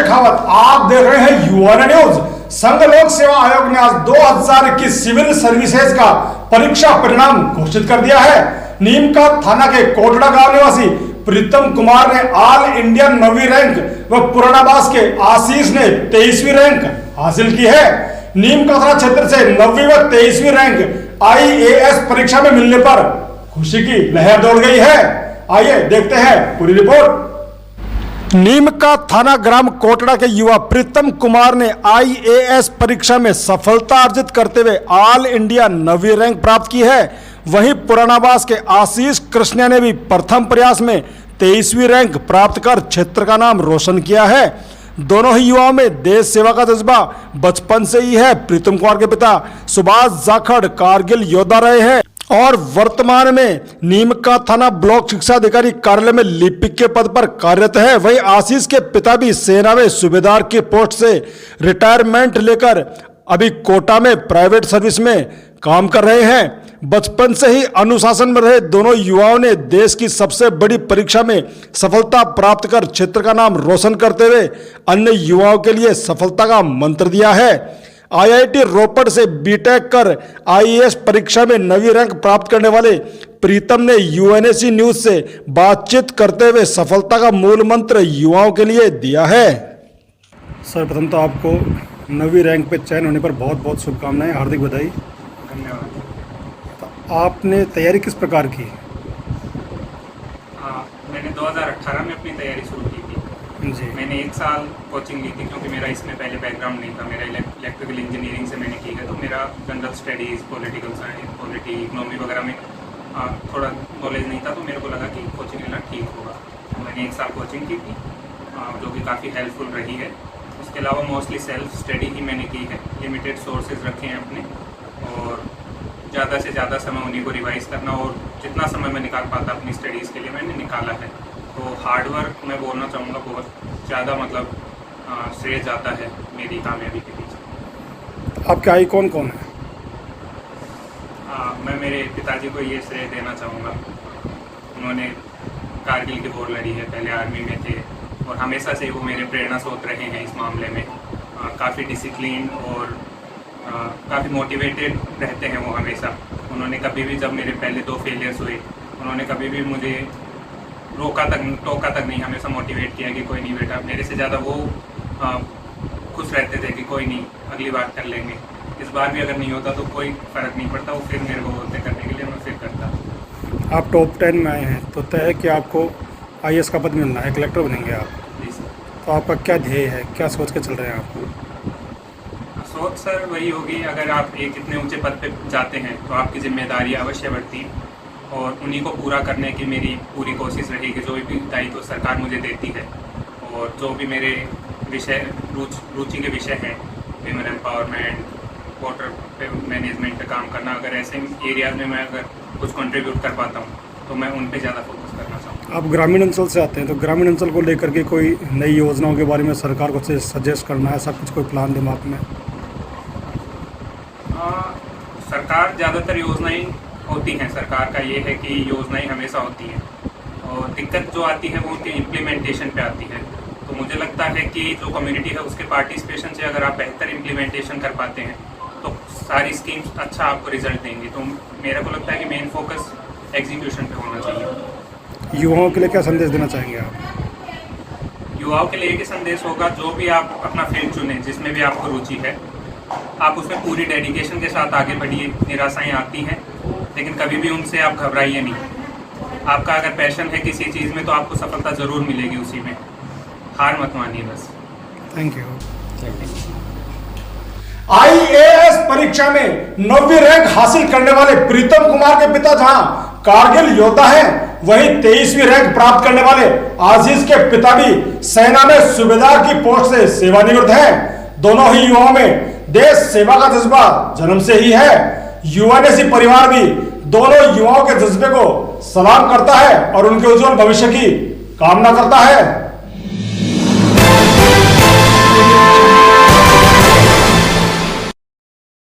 शेखावत। आप देख रहे हैं युवा न्यूज। संघ लोक सेवा आयोग ने आज 2021 सिविल सर्विसेज का परीक्षा परिणाम घोषित कर दिया है। नीम का थाना के कोटड़ा गांव निवासी प्रीतम कुमार ने ऑल इंडिया 9वीं रैंक व पुरानाबास के आशीष ने 23वीं रैंक हासिल की है। नीम का थाना क्षेत्र से 9वीं व 23वीं रैंक IAS परीक्षा में मिलने पर खुशी की लहर दौड़ गई है। आइए देखते हैं पूरी रिपोर्ट। नीम का थाना ग्राम कोटड़ा के युवा प्रीतम कुमार ने IAS परीक्षा में सफलता अर्जित करते हुए ऑल इंडिया 9वीं रैंक प्राप्त की है। वहीं पुरानाबास के आशीष कृष्णा ने भी प्रथम प्रयास में 23वीं रैंक प्राप्त कर क्षेत्र का नाम रोशन किया है। दोनों ही युवाओं में देश सेवा का जज्बा बचपन से ही है। प्रीतम कुमार के पिता सुभाष जाखड़ कारगिल योद्धा रहे हैं और वर्तमान में नीम का थाना ब्लॉक शिक्षा अधिकारी कार्यालय में लिपिक के पद पर कार्यरत है। वहीं आशीष के पिता भी सेना में सूबेदार की पोस्ट से रिटायरमेंट लेकर अभी कोटा में प्राइवेट सर्विस में काम कर रहे हैं। बचपन से ही अनुशासन में रहे दोनों युवाओं ने देश की सबसे बड़ी परीक्षा में सफलता प्राप्त कर क्षेत्र का नाम रोशन करते हुए अन्य युवाओं के लिए सफलता का मंत्र दिया है। IIT रोपड़ से बीटेक कर IAS परीक्षा में 9वीं रैंक प्राप्त करने वाले प्रीतम ने UNAC न्यूज से बातचीत करते हुए सफलता का मूल मंत्र युवाओं के लिए दिया है। सर, प्रथम तो आपको 9वीं रैंक पे चयन होने पर बहुत बहुत शुभकामनाएं, हार्दिक बधाई। धन्यवाद। तो आपने तैयारी किस प्रकार की? मैंने 2018 में अपनी तैयारी शुरू की थी जी। मैंने 1 साल कोचिंग ली थी क्योंकि मेरा इसमें पहले बैकग्राउंड नहीं था। मेरा इलेक्ट्रिकल इंजीनियरिंग से मैंने की है, तो मेरा general studies, political science, polity, economy वगैरह में थोड़ा नॉलेज नहीं था, तो मेरे को लगा कि कोचिंग लेना ठीक होगा। तो मैंने 1 साल कोचिंग की थी जो कि काफ़ी हेल्पफुल रही है। उसके अलावा मोस्टली सेल्फ स्टडी ही मैंने की है। लिमिटेड सोर्सेज रखे हैं अपने और ज़्यादा से ज़्यादा समय उन्हीं को रिवाइज करना और जितना समय मैं निकाल पाता अपनी स्टडीज़ के लिए मैंने निकाला है। तो हार्डवर्क मैं बोलना चाहूँगा बहुत ज़्यादा मतलब श्रेय जाता है मेरी कामयाबी के पीछे। आपके आई कौन कौन है? मैं मेरे पिताजी को ये श्रेय देना चाहूँगा। उन्होंने कारगिल की वॉर लड़ी है, पहले आर्मी में थे और हमेशा से वो मेरे प्रेरणा स्रोत रहे हैं इस मामले में। काफ़ी डिसिप्लिन और काफ़ी मोटिवेटेड रहते हैं वो हमेशा। उन्होंने कभी भी, जब मेरे पहले 2 फेलियर्स हुए, उन्होंने कभी भी मुझे टोका तक नहीं, हमेशा मोटिवेट किया कि कोई नहीं बेटा। मेरे से ज़्यादा वो खुश रहते थे कि कोई नहीं, अगली बार कर लेंगे, इस बार भी अगर नहीं होता तो कोई फ़र्क नहीं पड़ता। वो फिर मेरे को बोलते करने के लिए, मैं फिर करता। आप टॉप 10 में आए हैं तो तय है कि आपको IAS का पद मिलना है, कलेक्टर बनेंगे आप। जी सर। तो आपका क्या ध्येय है, क्या सोच के चल रहे हैं आप? सोच सर वही होगी, अगर आप एक इतने ऊंचे पद पे जाते हैं तो आपकी जिम्मेदारी अवश्य बढ़ती है और उन्हीं को पूरा करने की मेरी पूरी कोशिश रहेगी। जो भी दायित्व सरकार मुझे देती है और जो भी मेरे विषय रुचि के विषय हैं, विमेन एम्पावरमेंट, वाटर मैनेजमेंट पे काम करना, अगर ऐसे एरियाज में मैं अगर कुछ कंट्रीब्यूट कर पाता हूँ तो मैं उन पे ज़्यादा फोकस करना चाहूँगा। आप ग्रामीण अंचल से आते हैं तो ग्रामीण अंचल को लेकर के कोई नई योजनाओं के बारे में सरकार को सजेस्ट करना है, ऐसा कुछ कोई प्लान दिमाग में? सरकार ज़्यादातर योजनाएं होती हैं। सरकार का ये है कि योजनाएं हमेशा होती हैं और दिक्कत जो आती है वो उनके इम्प्लीमेंटेशन पे आती है। तो मुझे लगता है कि जो कम्युनिटी है उसके पार्टिसिपेशन से अगर आप बेहतर इम्प्लीमेंटेशन कर पाते हैं तो सारी स्कीम्स अच्छा आपको रिजल्ट देंगी। तो मेरे को लगता है कि मेन फोकस एग्जीक्यूशन पे होना चाहिए। युवाओं के लिए क्या संदेश देना चाहेंगे आप? युवाओं के लिए एक ही संदेश होगा, जो भी आप अपना फील्ड चुने, जिसमें भी आपको रुचि है, आप उसमें पूरी डेडिकेशन के साथ आगे बढ़िए। निराशाएं आती हैं लेकिन कभी भी उनसे आप घबराइए नहीं। आपका अगर पैशन है किसी चीज़ में तो आपको सफलता ज़रूर मिलेगी उसी में। हार मत मानिए बस। Thank you. IAS परीक्षा में 9वीं रैंक हासिल करने वाले प्रीतम कुमार के पिता जहां कारगिल योद्धा हैं, वहीं 23वीं रैंक प्राप्त करने वाले आशीष के पिता भी सेना में सूबेदार की पोस्ट से सेवानिवृत्त हैं। दोनों ही युवाओं में देश सेवा का जज्बा जन्म से ही है। UNAC परिवार भी दोनों युवाओं के जज्बे को सलाम करता है और उनके उज्जवल भविष्य की कामना करता है।